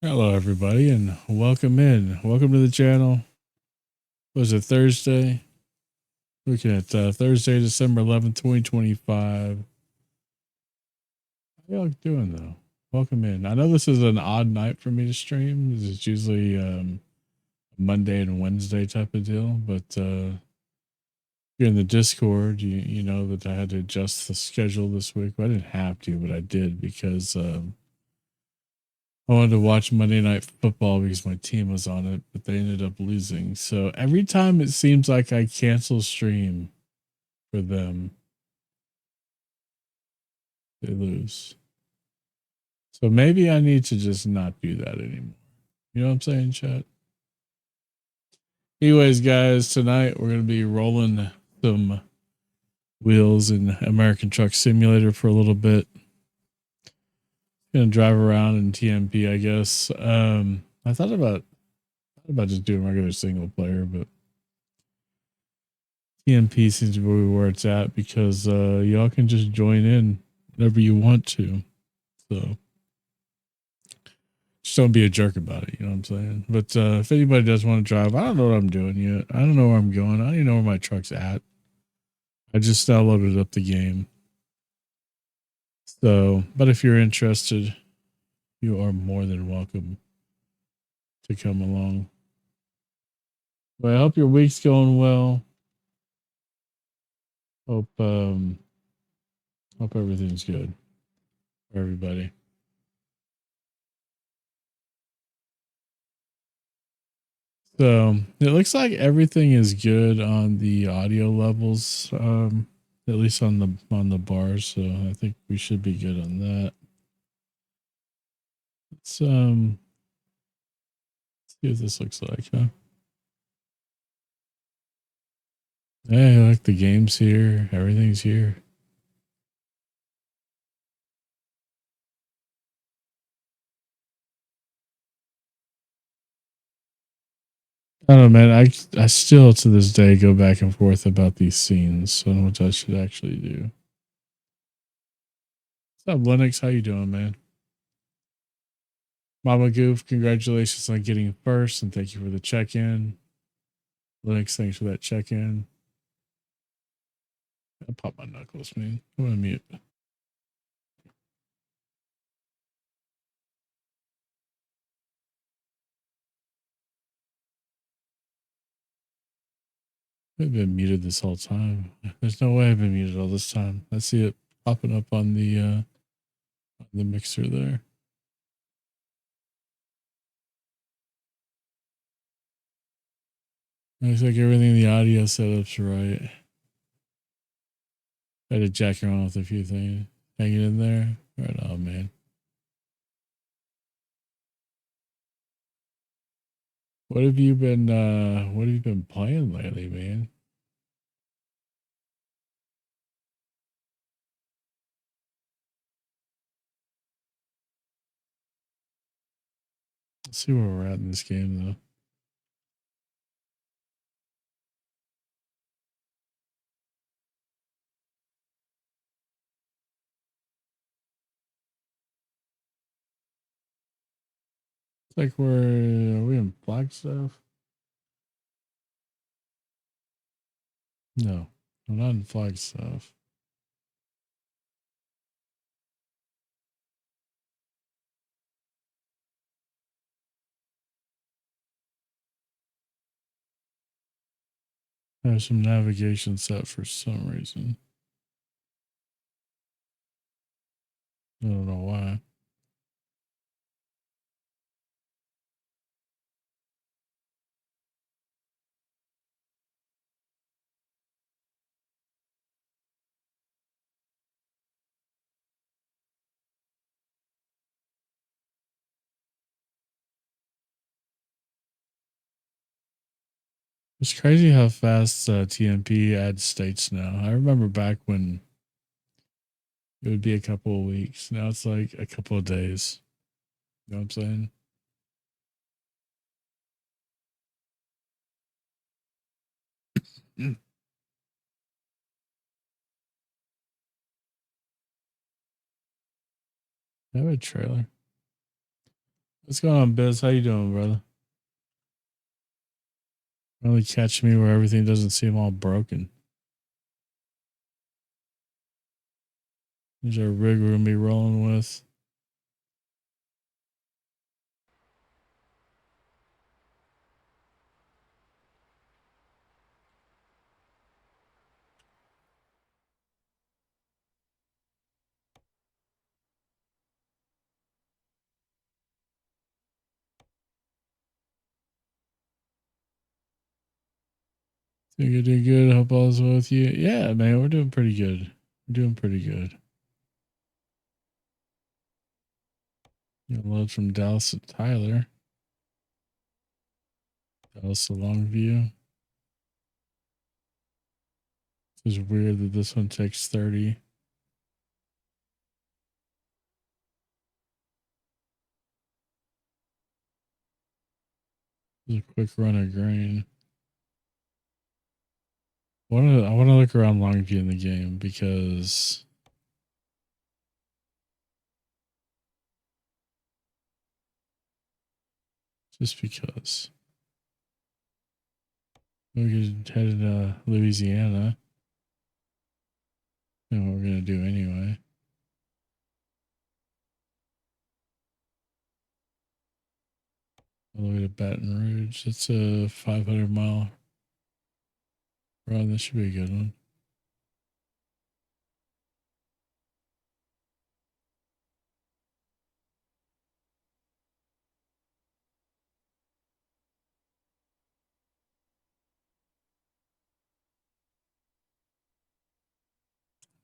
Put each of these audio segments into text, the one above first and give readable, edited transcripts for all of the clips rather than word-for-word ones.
Hello, everybody, and welcome in. Welcome to the channel. Was it Thursday? Looking at Thursday, December 11th, 2025. How y'all doing, though? Welcome in. I know this is an odd night for me to stream. This is usually Monday and Wednesday type of deal, but here in the Discord, you know that I had to adjust the schedule this week. Well, I didn't have to, but I did because I wanted to watch Monday Night Football because my team was on it, but they ended up losing. So every time it seems like I cancel stream for them, they lose. So maybe I need to just not do that anymore. You know what I'm saying, chat? Anyways, guys, tonight we're going to be rolling some wheels in American Truck Simulator for a little bit. Gonna drive around in TMP, I guess. I thought about just doing regular single player, but TMP seems to be where it's at because y'all can just join in whenever you want to. So just don't be a jerk about it, you know what I'm saying? But if anybody does want to drive, I don't know what I'm doing yet. I don't know where I'm going. I don't even know where my truck's at. I just downloaded up the game. So, but if you're interested, you are more than welcome to come along. But I hope your week's going well. Hope everything's good for everybody. So it looks like everything is good on the audio levels, at least on the bars. So I think we should be good on that. Let's see what this looks like, huh? Hey, I like the game's here. Everything's here. I don't know, man. I still to this day go back and forth about these scenes. So I don't know what I should actually do. What's up, Linux? How you doing, man? Mama Goof, congratulations on getting first, and thank you for the check-in. Linux, thanks for that check-in. I pop my knuckles, man. I'm gonna mute. I've been muted this whole time. There's no way I've been muted all this time. I see it popping up on the mixer there. Looks like everything in the audio setup's right. I had to jack around with a few things. Hanging in there. Right on, man. What have you been playing lately, man? Let's see where we're at in this game though. It's like are we in Flagstaff? No, we're not in Flagstaff. I have some navigation set for some reason. I don't know why. It's crazy how fast TMP adds states now. I remember back when it would be a couple of weeks. Now it's like a couple of days. You know what I'm saying? I have a trailer. What's going on, Biz? How you doing, brother? Really catch me where everything doesn't seem all broken. There's our rig we're gonna be rolling with. Think you're doing good. Hope all's well with you. Yeah, man, we're doing pretty good. We're doing pretty good. Got a load from Dallas to Tyler. Dallas to Longview. It's weird that this one takes 30. It's a quick run of grain. I want to look around Longview in the game because just because. We could head to Louisiana. And what we're gonna do anyway. All the way to Baton Rouge. It's a 500-mile run. This should be a good one.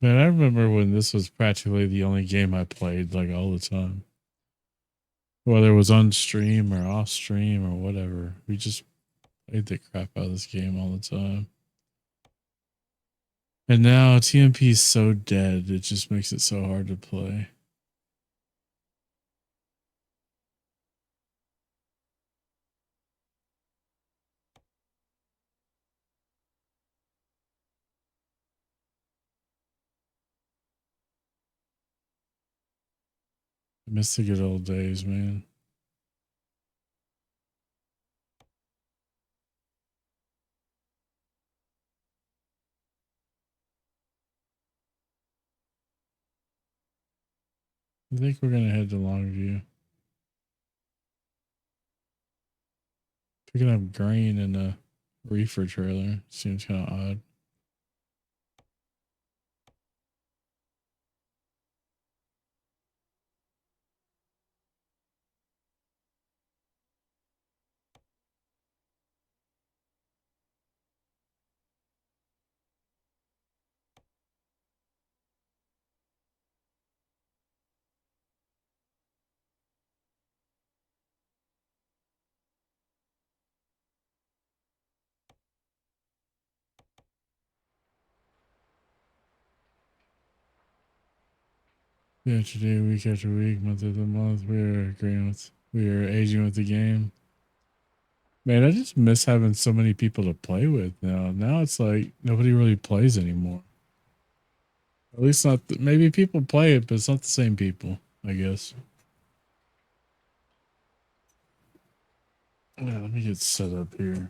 Man, I remember when this was practically the only game I played like all the time. Whether it was on stream or off stream or whatever. We just played the crap out of this game all the time. And now TMP is so dead, it just makes it so hard to play. I miss the good old days, man. I think we're gonna head to Longview. Picking up grain in a reefer trailer seems kind of odd. Yeah, today, week after week, month after month, we are aging with the game. Man, I just miss having so many people to play with now. Now it's like nobody really plays anymore. At least not, maybe people play it, but it's not the same people, I guess. Yeah, let me get set up here.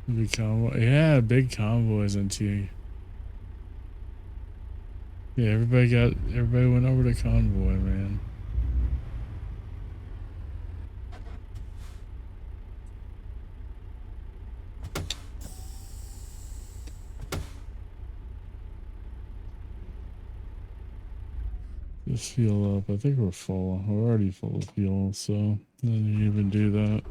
Big convoy. Yeah, big convoys into. Yeah, everybody went over to convoy, man. Just fuel up. I think we're full. We're already full of fuel, so didn't even do that.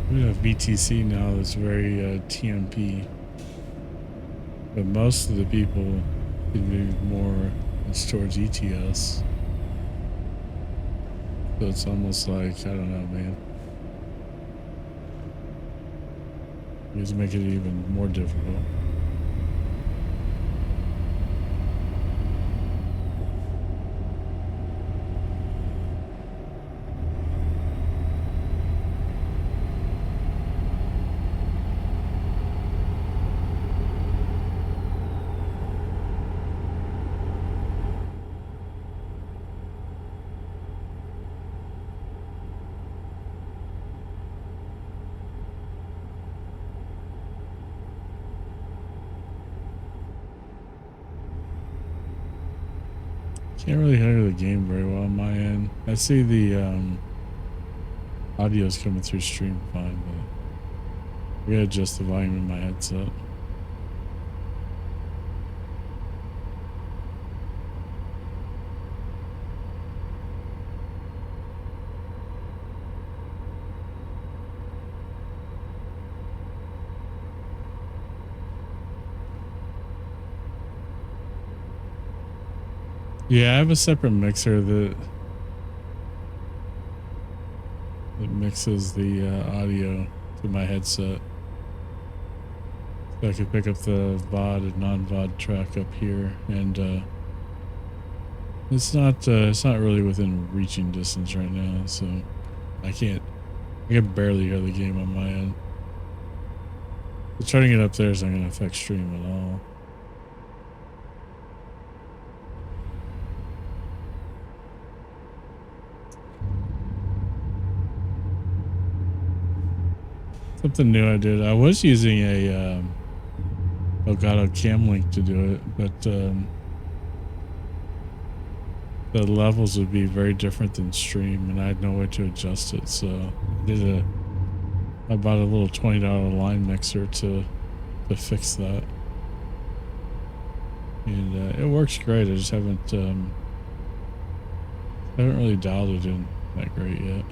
We have VTC now that's very TMP, but most of the people can be more towards ETS. So it's almost like, I don't know, man. It's making it even more difficult. Can't really hear the game very well on my end. I see the audio's coming through stream fine, but I gotta adjust the volume in my headset. Yeah, I have a separate mixer that mixes the audio to my headset. So I can pick up the VOD and non-VOD track up here, and it's not really within reaching distance right now, so I can barely hear the game on my end. But turning it up there is not going to affect stream at all. Something new I did. I was using a Elgato Cam Link to do it, but the levels would be very different than stream, and I had no way to adjust it. So I bought a little $20 line mixer to fix that, and it works great. I just haven't really dialed it in that great yet.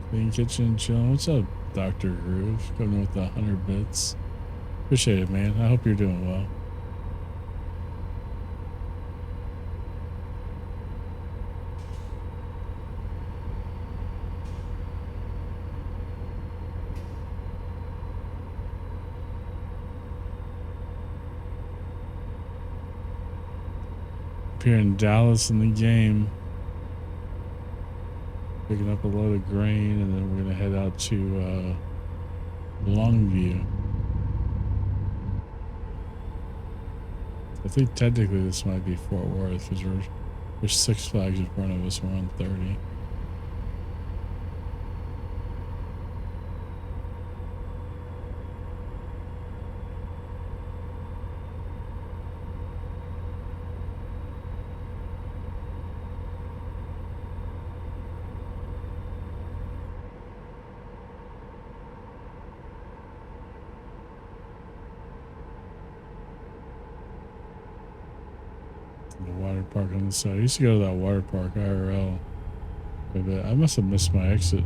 Clean Kitchen chilling. What's up, Dr. Groove? Coming with the 100 bits. Appreciate it, man. I hope you're doing well. Up here in Dallas in the game. Picking up a load of grain, and then we're gonna head out to Longview. I think technically this might be Fort Worth because there's Six Flags in front of us. We're on 30. The water park on the side. I used to go to that water park IRL. But I must have missed my exit.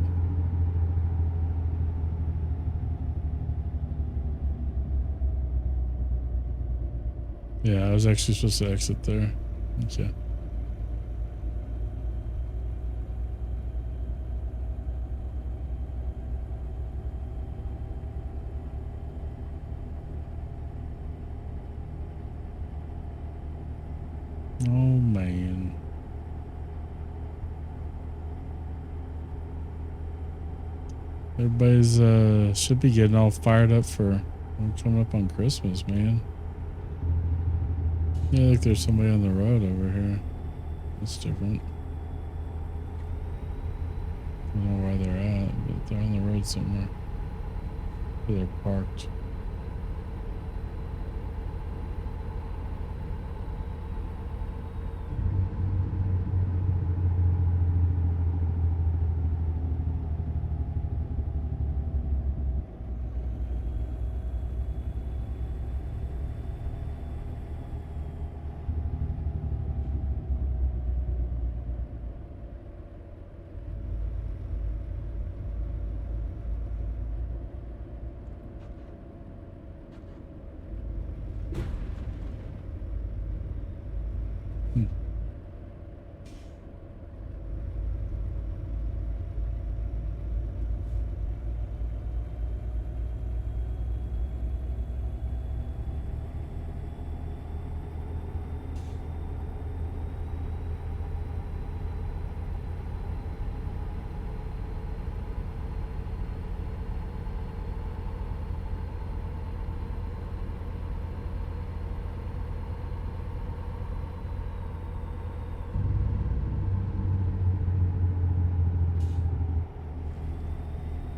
Yeah, I was actually supposed to exit there. Okay. Oh man. Everybody's should be getting all fired up for coming up on Christmas, man. Yeah, look, there's somebody on the road over here. That's different. I don't know where they're at, but they're on the road somewhere. They're parked.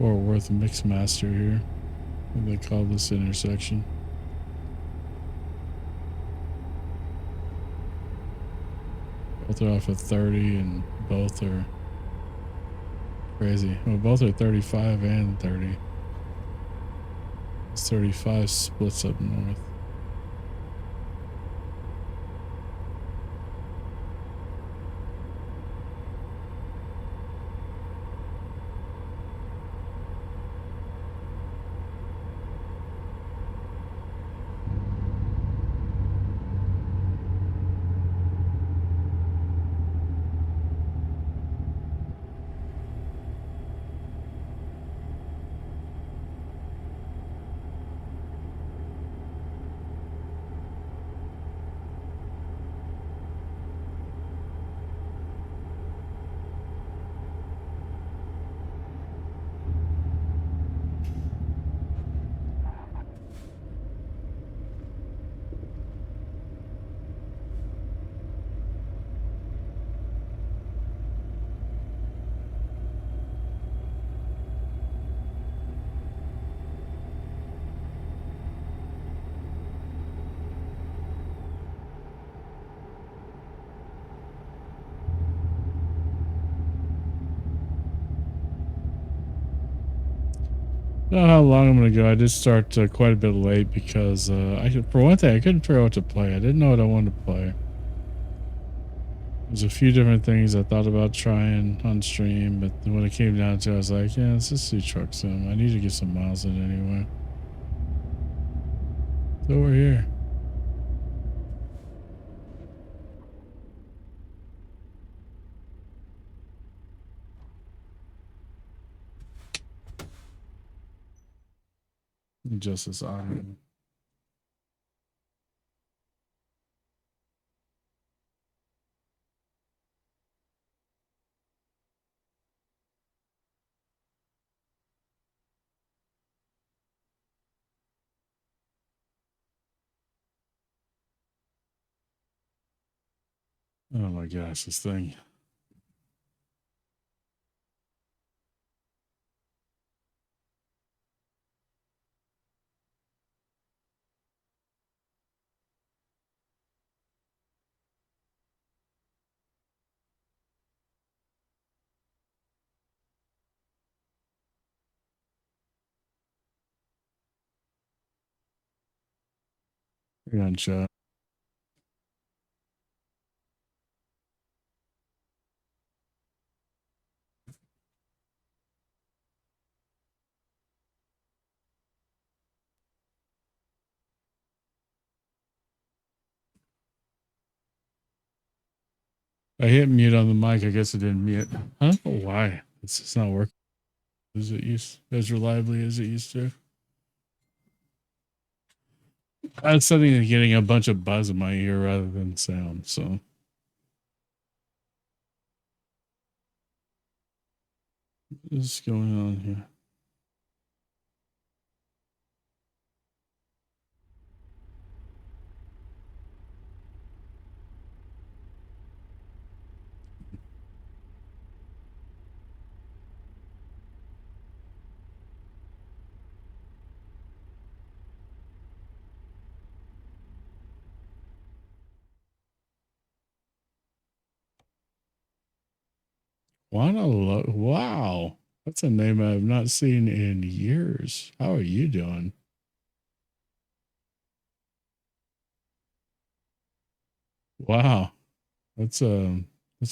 Fort Worth Mixmaster here. What do they call this intersection? Both are off of 30 and both are crazy. Well, both are 35 and 30. This 35 splits up north. I don't know how long I'm gonna go. I did start quite a bit late because for one thing, I couldn't figure out what to play. I didn't know what I wanted to play. There's a few different things I thought about trying on stream, but when it came down to it, I was like, yeah, let's just do Truck Sim. I need to get some miles in anyway. So we're here. Justice Island. Oh my gosh, this thing. Gunshot. I hit mute on the mic. I guess it didn't mute. I don't know why. It's just not working as reliably as it used to. I was suddenly getting a bunch of buzz in my ear rather than sound. So what is going on here? Wow. That's a name I've not seen in years. How are you doing? Wow. That's a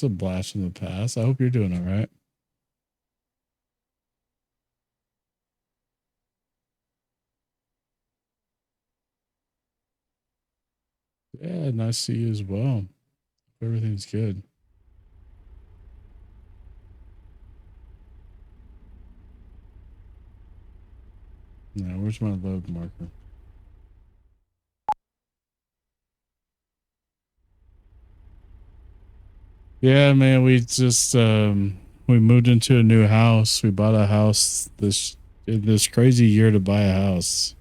blast from the past. I hope you're doing all right. Yeah, nice to see you as well. Everything's good. Now, where's my load marker? Yeah, man, we just we moved into a new house. We bought a house this crazy year to buy a house.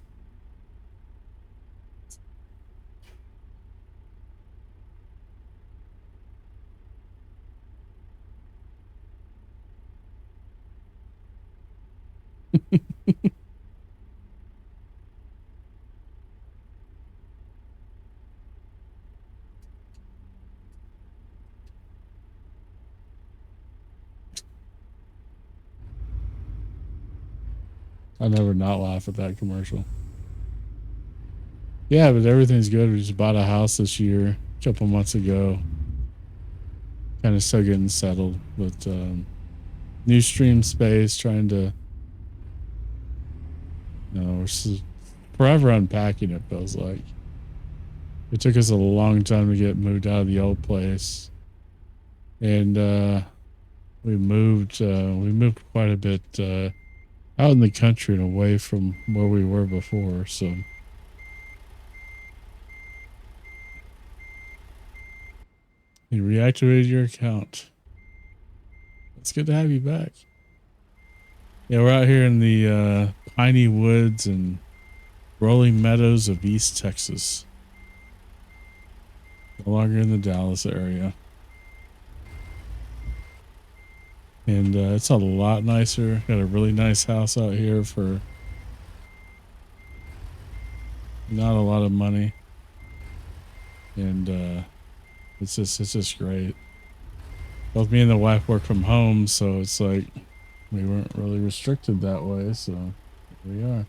I'll never not laugh at that commercial. Yeah, but everything's good. We just bought a house this year, a couple months ago. Kind of still getting settled, but new stream space, trying to, we're forever unpacking, it feels like. It took us a long time to get moved out of the old place. And we moved quite a bit out in the country and away from where we were before, so you reactivated your account. It's good to have you back. Yeah, we're out here in the piney woods and rolling meadows of East Texas. No longer in the Dallas area. And it's a lot nicer. Got a really nice house out here for not a lot of money. And it's just great. Both me and the wife work from home, so it's like we weren't really restricted that way, so here we are.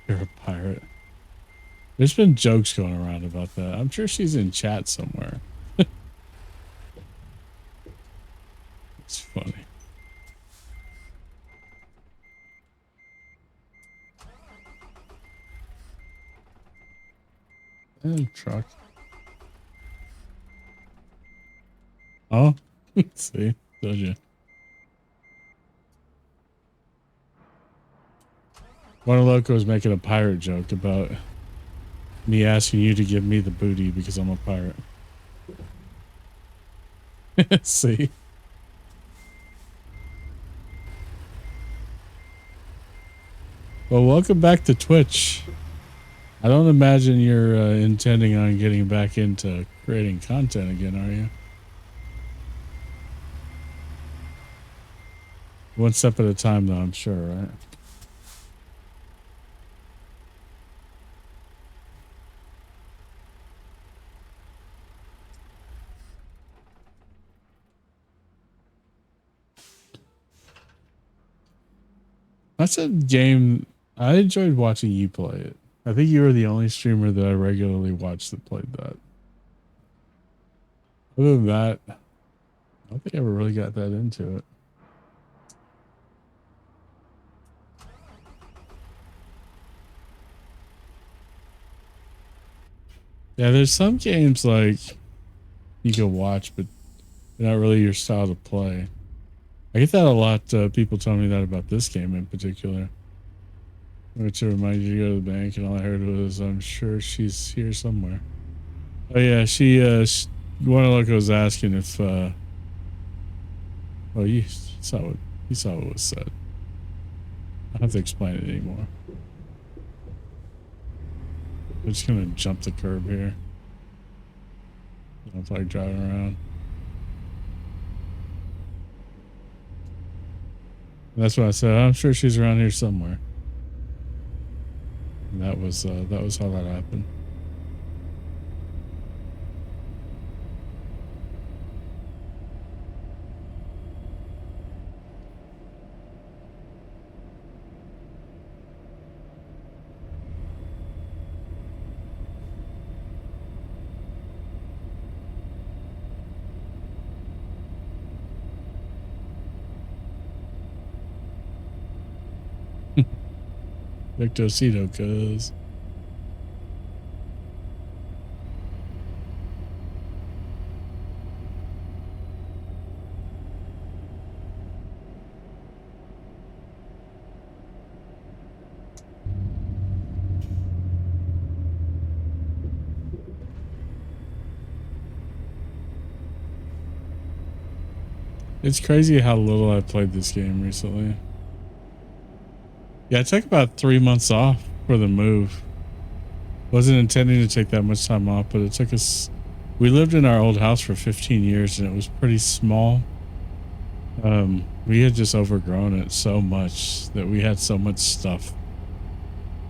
You're a pirate. There's been jokes going around about that. I'm sure she's in chat somewhere. It's funny. And truck. Oh, see, told you. One Loco was making a pirate joke about me asking you to give me the booty because I'm a pirate. See? Well, welcome back to Twitch. I don't imagine you're intending on getting back into creating content again, are you? One step at a time, though, I'm sure, right? That's a game I enjoyed watching you play it. I think you were the only streamer that I regularly watched that played that. Other than that, I don't think I ever really got that into it. Yeah, there's some games like you can watch, but they're not really your style to play. I get that a lot. People tell me that about this game in particular. Which remind you to go to the bank, and all I heard was, "I'm sure she's here somewhere." Oh yeah, one of Loco was asking if. Oh, you saw what was said. I don't have to explain it anymore. I'm just gonna jump the curb here. I'm like driving around. And that's what I said. I'm sure she's around here somewhere. And that was how that happened. Victorcito, cuz. It's crazy how little I played this game recently. Yeah, I took about 3 months off for the move. Wasn't intending to take that much time off, but it took us. We lived in our old house for 15 years, and it was pretty small. We had just overgrown it so much that we had so much stuff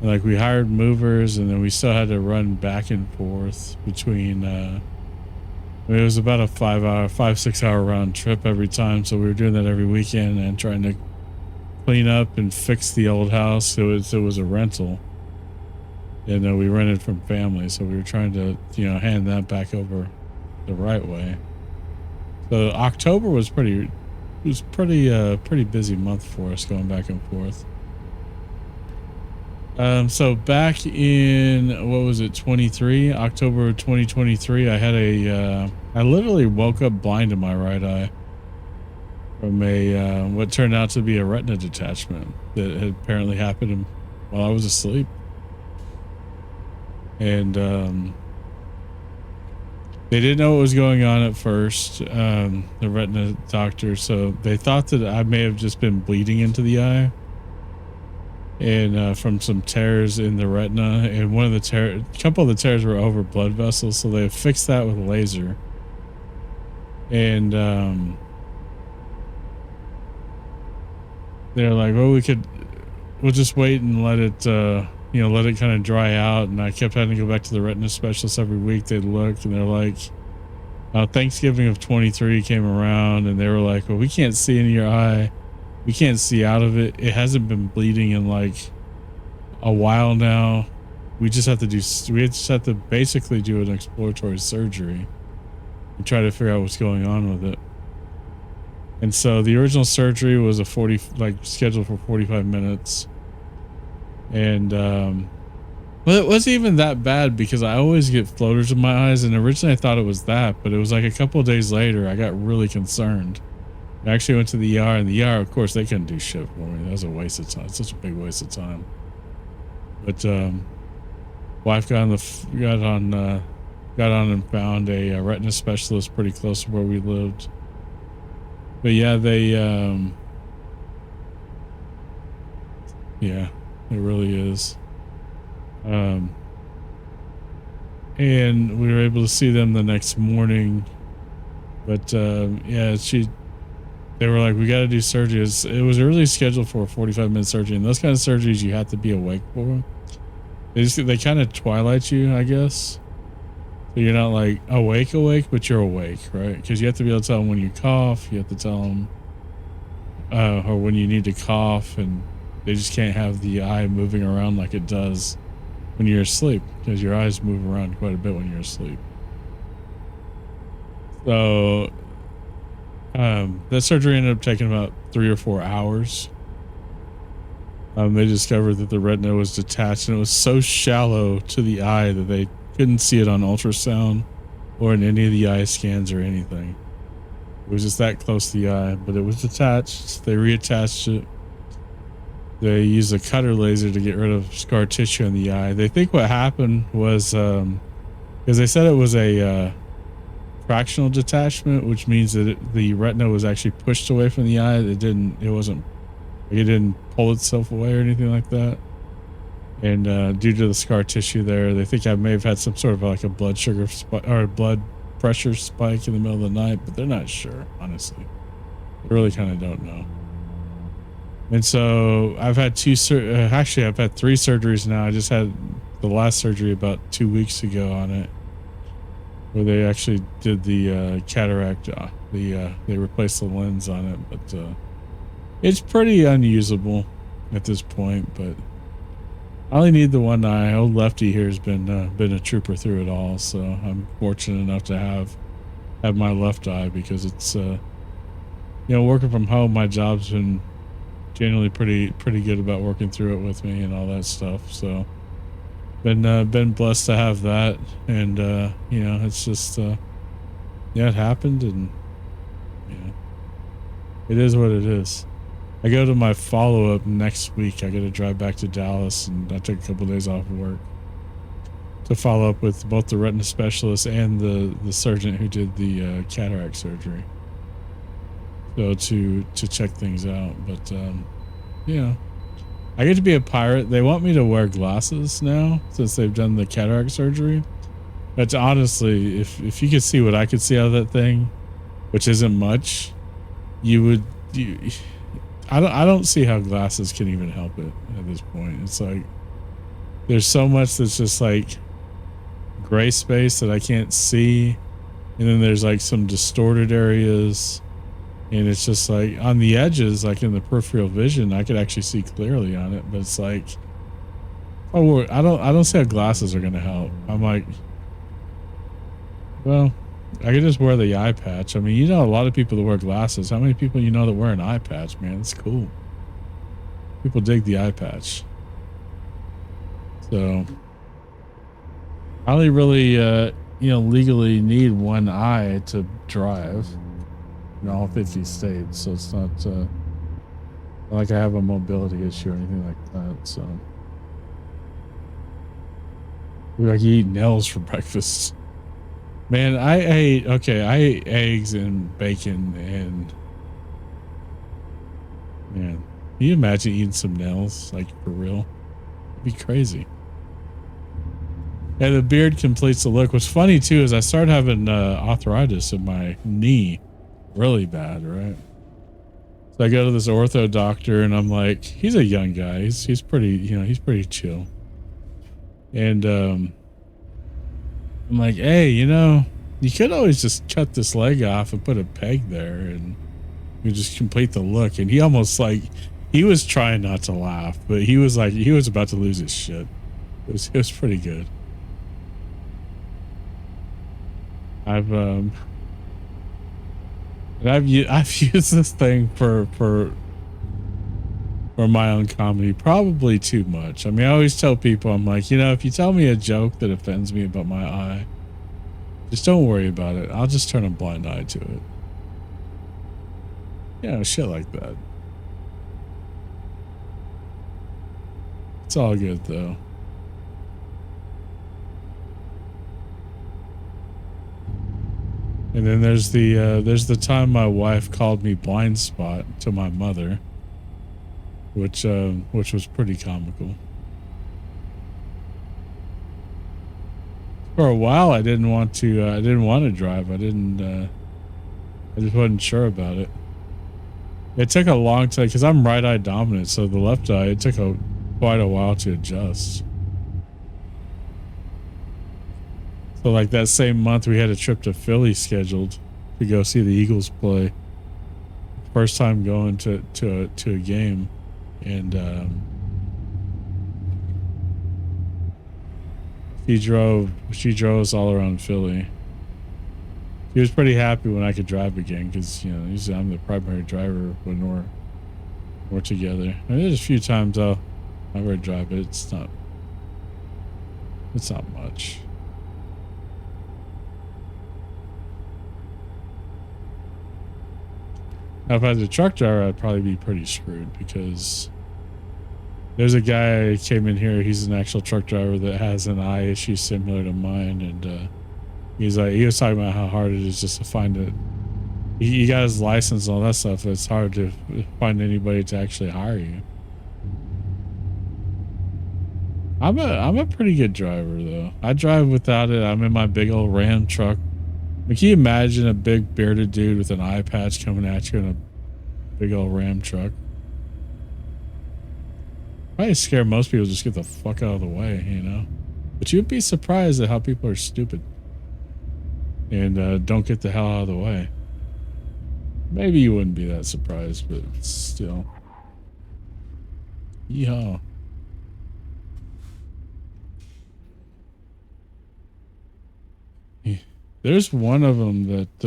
And, like, we hired movers, and then we still had to run back and forth between. I mean, it was about a 5-6 hour round trip every time, so we were doing that every weekend and trying to clean up and fix the old house. It was a rental, and we rented from family, so we were trying to hand that back over the right way. So October was pretty busy month for us going back and forth. So back in, what was it, 23, October 2023, I had I literally woke up blind in my right eye from what turned out to be a retina detachment that had apparently happened while I was asleep. And they didn't know what was going on at first, the retina doctor, so they thought that I may have just been bleeding into the eye and from some tears in the retina, and a couple of the tears were over blood vessels, so they fixed that with a laser. And they're like, well, we'll just wait and let it let it kind of dry out. And I kept having to go back to the retina specialist every week. They'd look, and they're like, Thanksgiving of 23 came around, and they were like, well, we can't see into your eye. We can't see out of it. It hasn't been bleeding in like a while now. We just have to basically do an exploratory surgery and try to figure out what's going on with it. And so the original surgery was scheduled for 45 minutes. And well, it wasn't even that bad because I always get floaters in my eyes, and originally I thought it was that, but it was like a couple of days later I got really concerned. I actually went to the ER, and the ER, of course, they couldn't do shit for me. That was a waste of time. It's such a big waste of time. But wife got on and found a retina specialist pretty close to where we lived. But yeah, they yeah, it really is. And we were able to see them the next morning. But yeah, they were like, we got to do surgery. It was originally scheduled for a 45-minute surgery, and those kind of surgeries you have to be awake for. They kind of twilight you, I guess. So you're not like awake, but you're awake, right? Because you have to be able to tell them when you cough. You have to tell them, or when you need to cough, and they just can't have the eye moving around like it does when you're asleep, because your eyes move around quite a bit when you're asleep. So that surgery ended up taking about 3 or 4 hours. They discovered that the retina was detached, and it was so shallow to the eye that they couldn't see it on ultrasound or in any of the eye scans or anything. It was just that close to the eye, but it was detached. They reattached it. They used a cutter laser to get rid of scar tissue in the eye. They think what happened was, because they said it was a fractional detachment, which means that the retina was actually pushed away from the eye. It didn't pull itself away or anything like that. And due to the scar tissue there, they think I may have had some sort of like a blood sugar spike or blood pressure spike in the middle of the night, but they're not sure, honestly. They really kind of don't know. And so I've had I've had 3 surgeries now. I just had the last surgery about 2 weeks ago on it, where they actually did the cataract. They replaced the lens on it, but it's pretty unusable at this point. But I only need the one eye. Old lefty here has been a trooper through it all, so I'm fortunate enough to have my left eye, because it's working from home. My job's been generally pretty good about working through it with me and all that stuff. So been blessed to have that, and it's just it happened, and it is what it is. I go to my follow-up next week. I got to drive back to Dallas, and I took a couple of days off of work to follow up with both the retina specialist and the surgeon who did the cataract surgery. So to check things out. But I get to be a pirate. They want me to wear glasses now since they've done the cataract surgery. But honestly, if you could see what I could see out of that thing, which isn't much, I don't see how glasses can even help it at this point. It's like there's so much that's just like gray space that I can't see. And then there's like some distorted areas. And it's just like on the edges, like in the peripheral vision, I could actually see clearly on it. But it's like, oh, I don't see how glasses are going to help. I'm like, well, I could just wear the eye patch. I mean, you know, a lot of people that wear glasses. How many people you know that wear an eye patch, man? It's cool. People dig the eye patch. So I only really, you know, legally need one eye to drive in all 50 states. So it's not like I have a mobility issue or anything like that. So like you eat nails for breakfast. Man, I ate eggs and bacon and man, can you imagine eating some nails like for real? It'd be crazy. And the beard completes the look. What's funny too is I started having arthritis in my knee really bad, right? So I go to this ortho doctor and I'm like, he's a young guy. He's pretty, you know, he's pretty chill. And I'm like, hey, you know, you could always just cut this leg off and put a peg there and you just complete the look. And he almost like, he was trying not to laugh, but he was like, he was about to lose his shit. It was pretty good. I've used this thing for my own comedy, probably too much. I mean, I always tell people, I'm like, you know, if you tell me a joke that offends me about my eye, just don't worry about it. I'll just turn a blind eye to it. You know, shit like that. It's all good though. And then there's the time my wife called me blind spot to my mother, which was pretty comical. For a while, I didn't want to drive. I just wasn't sure about it. It took a long time because I'm right eye dominant, so the left eye, it took quite a while to adjust. So like that same month, we had a trip to Philly scheduled to go see the Eagles play. First time going to a game, and she drove us all around Philly. She was pretty happy when I could drive again because, you know, usually I'm the primary driver when we're together. And there's a few times I'll ever drive it. It's not much. Now, if I was a truck driver, I'd probably be pretty screwed because there's a guy who came in here. He's an actual truck driver that has an eye issue similar to mine. And he was talking about how hard it is just to find it. He got his license and all that stuff. It's hard to find anybody to actually hire you. I'm a pretty good driver though. I drive without it. I'm in my big old Ram truck. Can you imagine a big bearded dude with an eye patch coming at you in a big old Ram truck? Probably scare most people, just get the fuck out of the way, you know? But you'd be surprised at how people are stupid and don't get the hell out of the way. Maybe you wouldn't be that surprised, but still. Yeehaw. There's one of them that,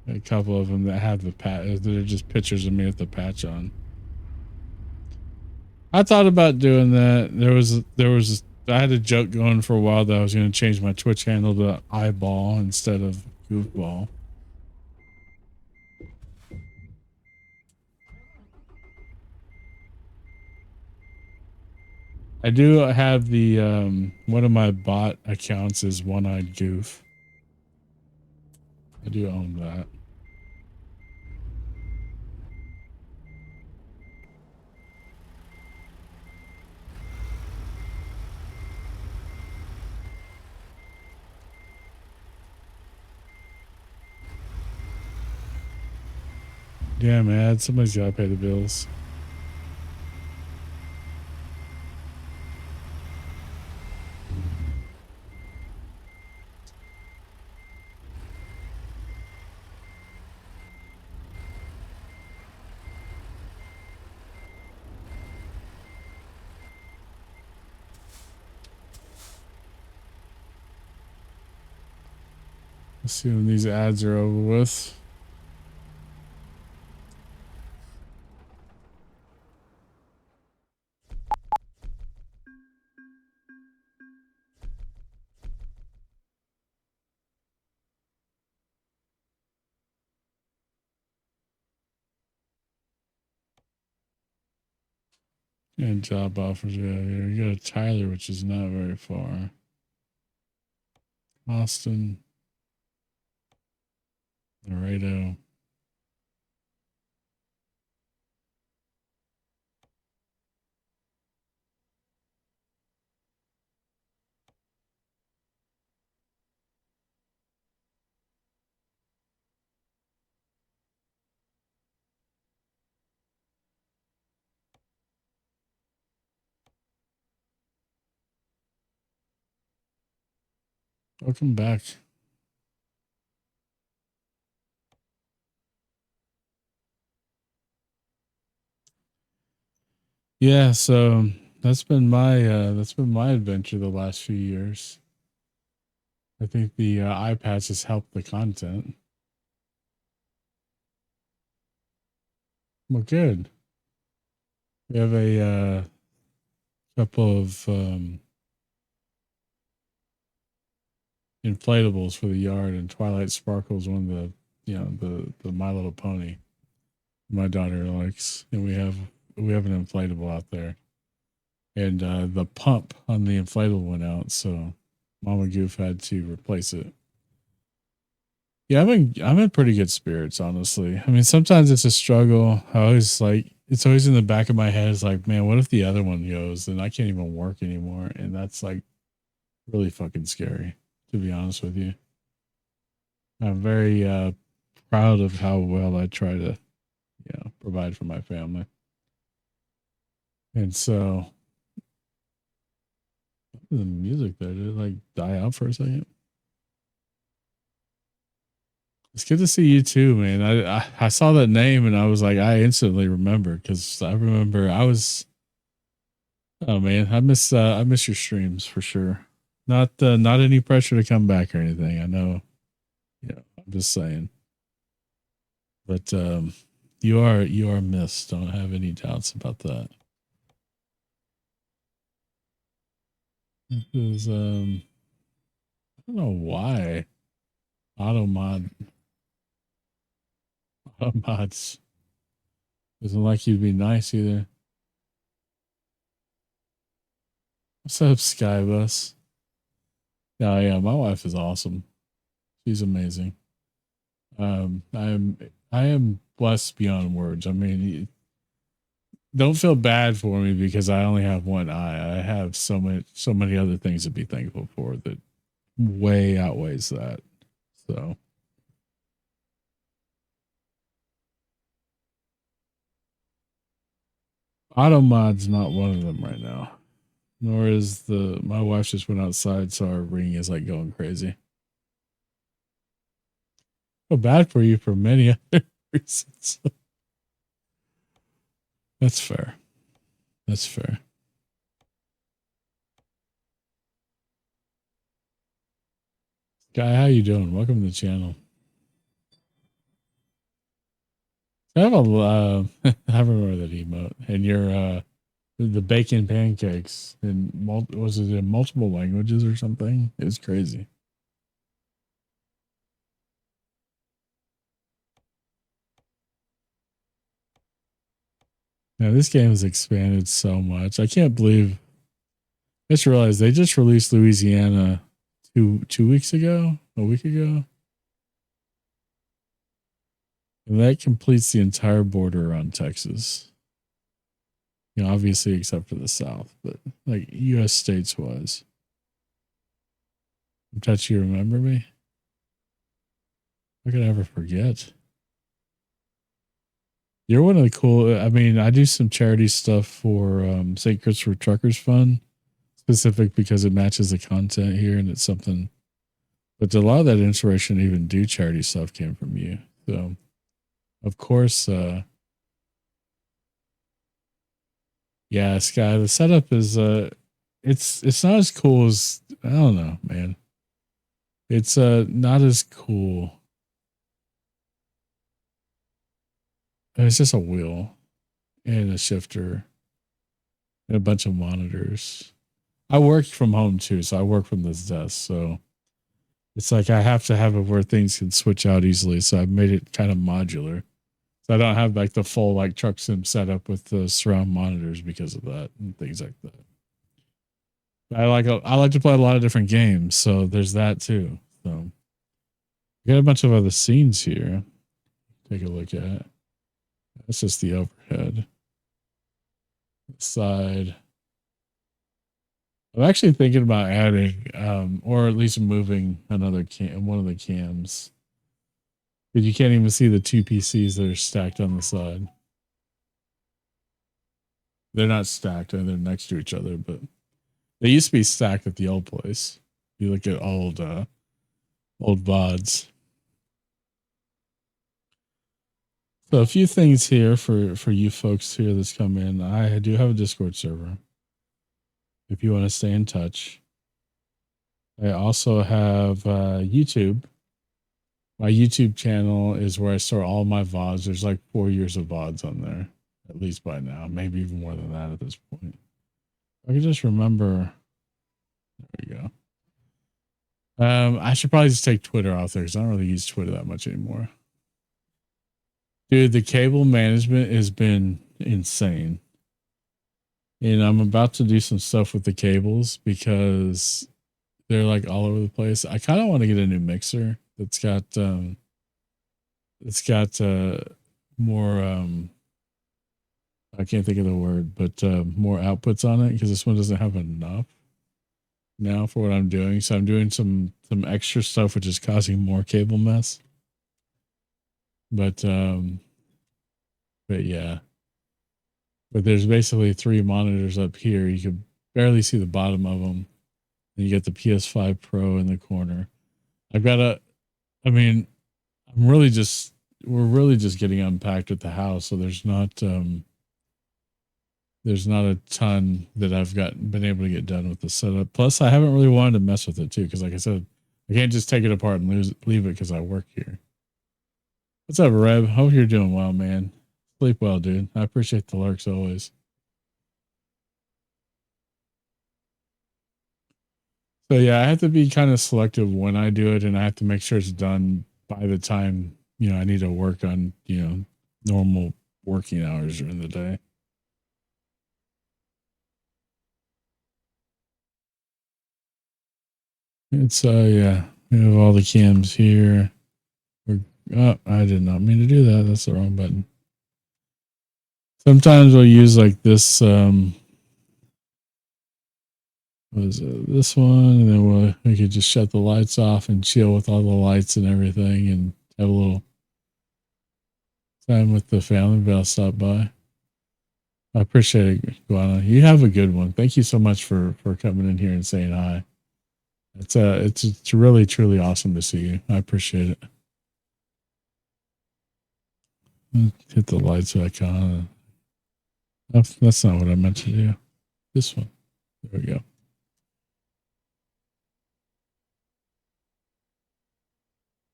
a couple of them that have the patch. They're just pictures of me with the patch on. I thought about doing that. I had a joke going for a while that I was going to change my Twitch handle to Eyeball instead of Goofball. I do have the, one of my bot accounts is One-Eyed Goof. I do own that. Yeah, man, somebody's got to pay the bills. Let's see when these ads are over with. And job offers. Yeah, you got a Tyler, which is not very far. Austin, Laredo. Welcome back. Yeah, so that's been my adventure the last few years. I think the iPads has helped the content. Well, good. We have a couple of inflatables for the yard, and Twilight Sparkle's one of the My Little Pony my daughter likes, and we have an inflatable out there, and the pump on the inflatable went out, so Mama Goof had to replace it. Yeah, I'm in pretty good spirits, honestly. I mean, sometimes it's a struggle. It's always in the back of my head. It's like, man, what if the other one goes and I can't even work anymore? And that's like really fucking scary, to be honest with you. I'm very proud of how well I try to, provide for my family. And so the music there, did it like die out for a second? It's good to see you too, man. I saw that name and I was like, I instantly remember because I remember I was. Oh man, I miss your streams for sure. Not any pressure to come back or anything. I know. Yeah, I'm just saying. But you are missed. Don't have any doubts about that. This is I don't know why Automods doesn't like you to be nice either. What's up, Skybus? Oh yeah, my wife is awesome. She's amazing. I am blessed beyond words. I mean, don't feel bad for me because I only have one eye. I have so many other things to be thankful for that way outweighs that. So Automod's not one of them right now. Nor is my wife just went outside, so our ring is like going crazy. Feel bad for you for many other reasons. That's fair. That's fair. Guy, how you doing? Welcome to the channel. I have I remember that emote and your the bacon pancakes in was it in multiple languages or something? It was crazy. Now this game has expanded so much. I can't believe. I just realized they just released Louisiana two weeks ago, a week ago, and that completes the entire border around Texas. You know, obviously except for the South, but like U.S. states wise. Touch, you remember me? How could I ever forget? You're one of the cool. I mean, I do some charity stuff for St. Christopher Truckers Fund, specific because it matches the content here, and it's something. But a lot of that inspiration to even do charity stuff came from you. So, of course, yeah, Sky. The setup is it's not as cool as I don't know, man. It's not as cool. It's just a wheel and a shifter and a bunch of monitors. I work from home too, so I work from this desk. So it's like I have to have it where things can switch out easily. So I've made it kind of modular. So I don't have like the full like truck sim setup with the surround monitors because of that and things like that. But I like to play a lot of different games, so there's that too. So we got a bunch of other scenes here. Take a look at. That's just the overhead. Side. I'm actually thinking about adding, or at least moving another one of the cams. But you can't even see the two PCs that are stacked on the side. They're not stacked, and they're next to each other, but they used to be stacked at the old place. You look at old VODs. So a few things here for you folks here that's come in. I do have a Discord server. If you want to stay in touch. I also have YouTube. My YouTube channel is where I store all my VODs. There's like 4 years of VODs on there, at least by now. Maybe even more than that at this point. I can just remember. There you go. I should probably just take Twitter off there because I don't really use Twitter that much anymore. Dude, the cable management has been insane. And I'm about to do some stuff with the cables because they're like all over the place. I kind of want to get a new mixer that's got more I can't think of the word, but more outputs on it because this one doesn't have enough now for what I'm doing. So I'm doing some extra stuff which is causing more cable mess. But yeah. But there's basically 3 monitors up here. You can barely see the bottom of them. And you get the PS5 Pro in the corner. we're really just getting unpacked at the house. So there's not a ton that I've been able to get done with the setup. Plus I haven't really wanted to mess with it too. Cause like I said, I can't just take it apart and leave it because I work here. What's up, Reb? Hope you're doing well, man. Sleep well, dude. I appreciate the lurks always. So yeah, I have to be kind of selective when I do it, and I have to make sure it's done by the time I need to work on normal working hours during the day. It's yeah, we have all the cams here. Oh, I did not mean to do that. That's the wrong button. Sometimes we'll use like this this one, and then we could just shut the lights off and chill with all the lights and everything and have a little time with the family. But I'll stop by. I appreciate it, Guana. You have a good one. Thank you so much for coming in here and saying hi. It's really truly awesome to see you. I appreciate it. Hit the lights back on. That's not what I meant to do. This one. There we go.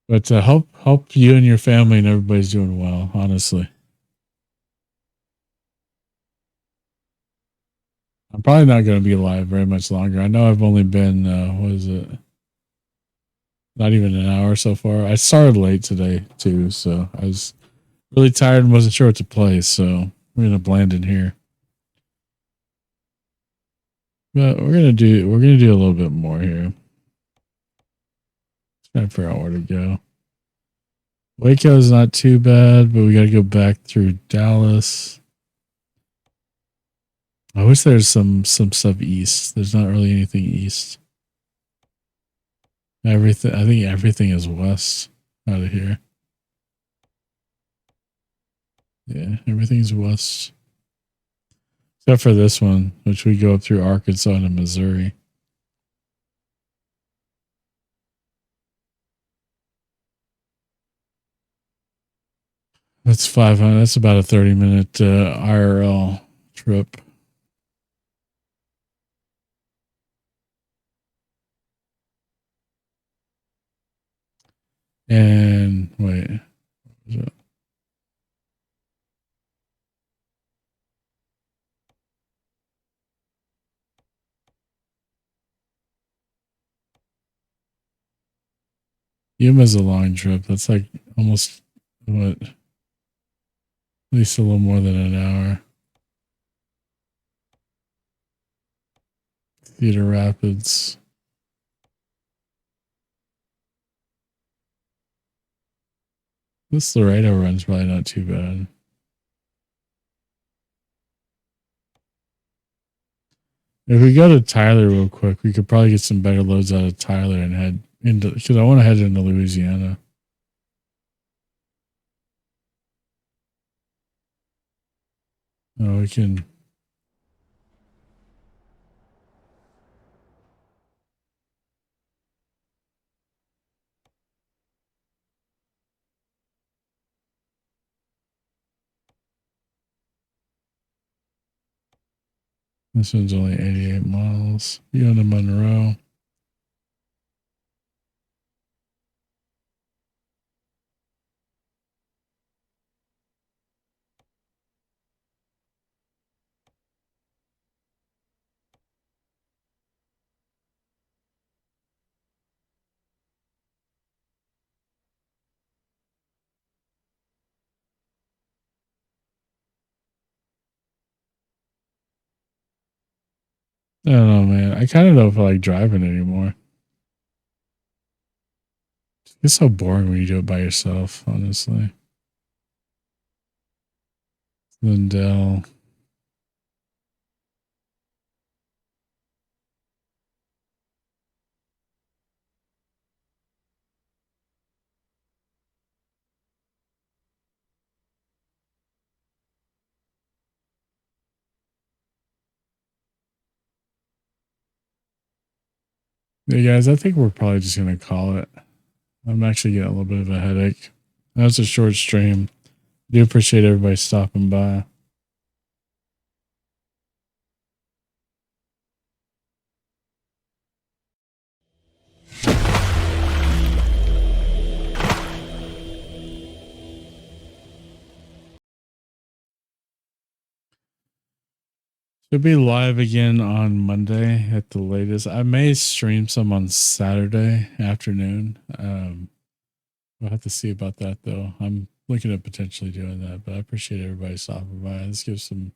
But hope you and your family and everybody's doing well. Honestly, I'm probably not going to be alive very much longer. I know I've only been what is it? Not even an hour so far. I started late today too, so I was really tired and wasn't sure what to play. So we're gonna blend in here. But we're gonna do a little bit more here. Trying to figure out where to go. Waco is not too bad, but we got to go back through Dallas. I wish there's some stuff east. There's not really anything east. I think everything is west out of here. Yeah, everything's west. Except for this one, which we go up through Arkansas and Missouri. That's 500. That's about a 30-minute IRL trip. And wait, what was it? Yuma's a long trip. That's like almost what, at least a little more than an hour. Cedar Rapids. This Laredo run's probably not too bad. If we go to Tyler real quick, we could probably get some better loads out of Tyler and head into, because I want to head into Louisiana. Oh, we can. This one's only 88 miles. You go to Monroe. I don't know, man. I kind of don't feel like driving anymore. It's so boring when you do it by yourself, honestly. Lindell. Hey guys, I think we're probably just going to call it. I'm actually getting a little bit of a headache. That's a short stream. Do appreciate everybody stopping by. Should be live again on Monday at the latest. I may stream some on Saturday afternoon. We'll have to see about that though. I'm looking at potentially doing that, but I appreciate everybody stopping by. Let's give some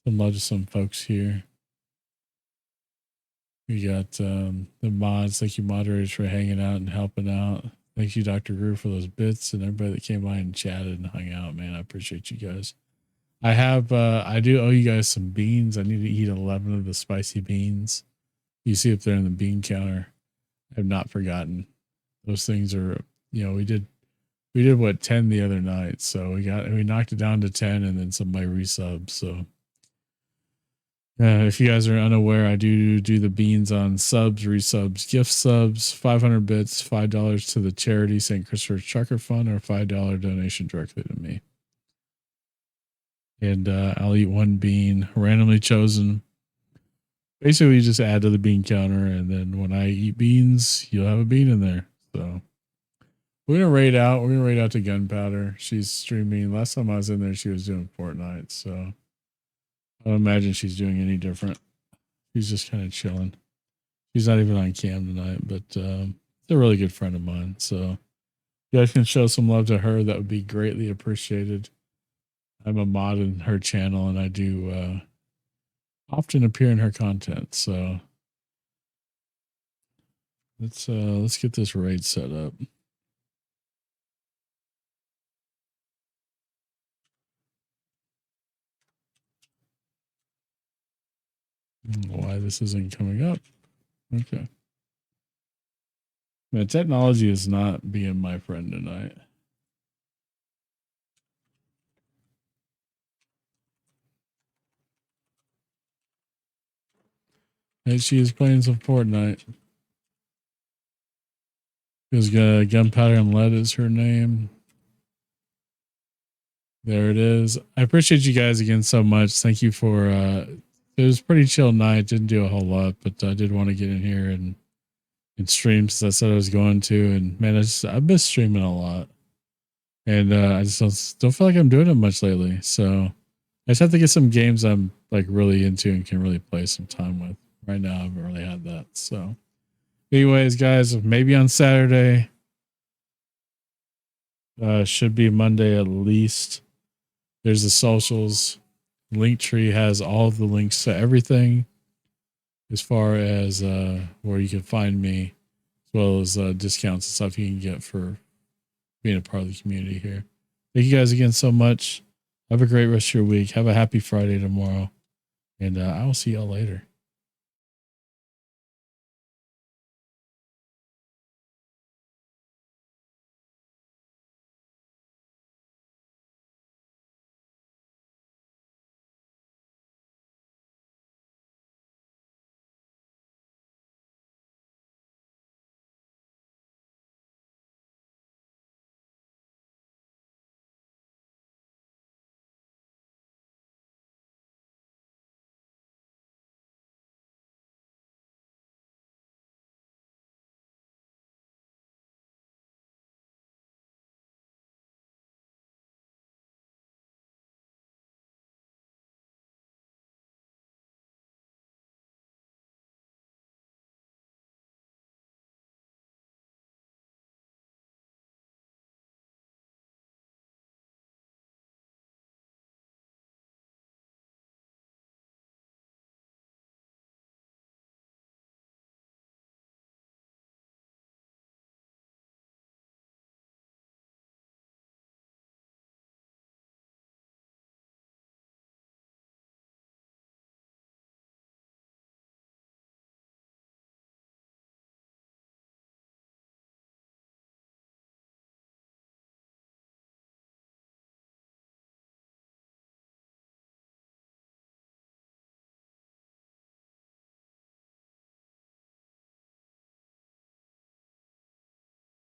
love to some folks here. We got the mods. Thank you, moderators, for hanging out and helping out. Thank you, Dr. Greer, for those bits and everybody that came by and chatted and hung out, man. I appreciate you guys. I do owe you guys some beans. I need to eat 11 of the spicy beans. You see up there in the bean counter. I have not forgotten. Those things are, we did what, 10 the other night. So we knocked it down to 10 and then somebody resubs. So if you guys are unaware, I do the beans on subs, resubs, gift subs, 500 bits, $5 to the charity St. Christopher's Trucker Fund, or $5 donation directly to me. And I'll eat one bean randomly chosen. Basically, you just add to the bean counter, and then when I eat beans, you'll have a bean in there. So we're gonna raid out. We're gonna raid out to Gunpowder. She's streaming. Last time I was in there, she was doing Fortnite. So I don't imagine she's doing any different. She's just kind of chilling. She's not even on cam tonight, but she's a really good friend of mine. So you guys can show some love to her. That would be greatly appreciated. I'm a mod in her channel, and I do often appear in her content. So let's get this raid set up. Why this isn't coming up? Okay. Man, technology is not being my friend tonight. And she is playing some Fortnite. Because Gunpowder and Lead is her name. There it is. I appreciate you guys again so much. Thank you for it was a pretty chill night. Didn't do a whole lot, but I did want to get in here and and streams I said I was going to. And man, I've been streaming a lot, and I just don't feel like I'm doing it much lately. So I just have to get some games I'm like really into and can really play some time with. Right now, I haven't really had that. So, anyways, guys, maybe on Saturday. Should be Monday at least. There's the socials. Linktree has all of the links to everything as far as where you can find me, as well as discounts and stuff you can get for being a part of the community here. Thank you guys again so much. Have a great rest of your week. Have a happy Friday tomorrow. And I will see y'all later.